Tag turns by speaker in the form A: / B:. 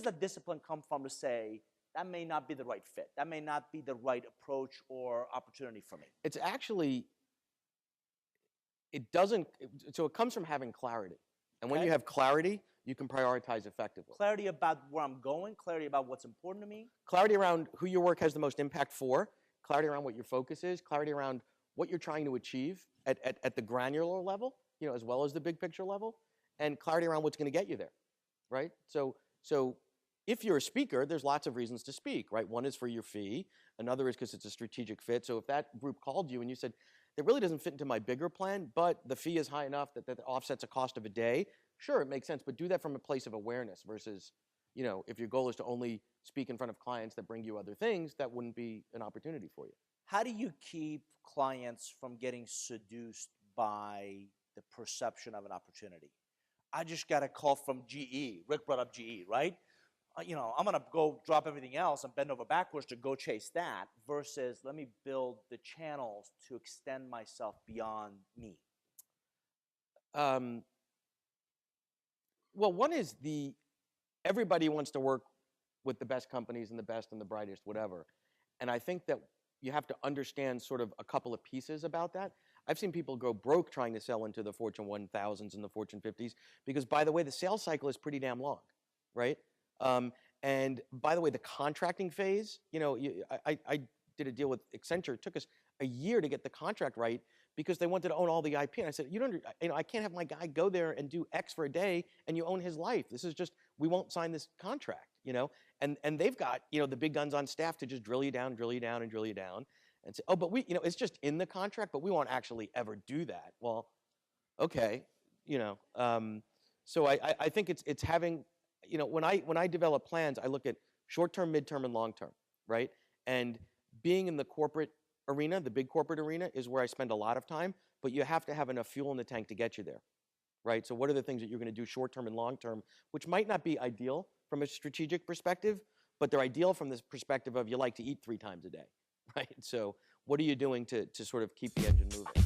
A: the discipline come from to say, that may not be the right fit. That may not be the right approach or opportunity for me?
B: It's actually, it doesn't, so it comes from having clarity. And when
A: Okay.
B: you have clarity, you can prioritize effectively.
A: Clarity about where I'm going, clarity about what's important to me.
B: Clarity around who your work has the most impact for, clarity around what your focus is, clarity around what you're trying to achieve at the granular level, you know, as well as the big picture level, and clarity around what's going to get you there, right? So if you're a speaker, there's lots of reasons to speak, right? One is for your fee, another is because it's a strategic fit. So if that group called you and you said, it really doesn't fit into my bigger plan, but the fee is high enough that offsets a cost of a day, sure, it makes sense, but do that from a place of awareness versus, you know, if your goal is to only speak in front of clients that bring you other things, that wouldn't be an opportunity for you.
A: How do you keep clients from getting seduced by the perception of an opportunity? I just got a call from GE. Rick brought up GE, right? You know, I'm going to go drop everything else and bend over backwards to go chase that versus let me build the channels to extend myself beyond me.
B: Well, one is everybody wants to work with the best companies and the best and the brightest, whatever. And I think that you have to understand sort of a couple of pieces about that. I've seen people go broke trying to sell into the Fortune 1000s and the Fortune 50s because, by the way, the sales cycle is pretty damn long, right? And by the way, the contracting phase, you know, I did a deal with Accenture. It took us a year to get the contract right because they wanted to own all the IP. And I said, you know, I can't have my guy go there and do X for a day and you own his life. This is just, we won't sign this contract, you know? And they've got, you know, the big guns on staff to just drill you down and drill you down and say, oh, but we, you know, it's just in the contract, but we won't actually ever do that. Well, okay, you know. So I think it's having, you know, when I develop plans, I look at short-term, mid-term, and long-term, right? And being in the corporate arena, the big corporate arena, is where I spend a lot of time, but you have to have enough fuel in the tank to get you there, right? So what are the things that you're going to do short-term and long-term, which might not be ideal from a strategic perspective, but they're ideal from this perspective of you like to eat 3 times a day, right? So what are you doing to sort of keep the engine moving?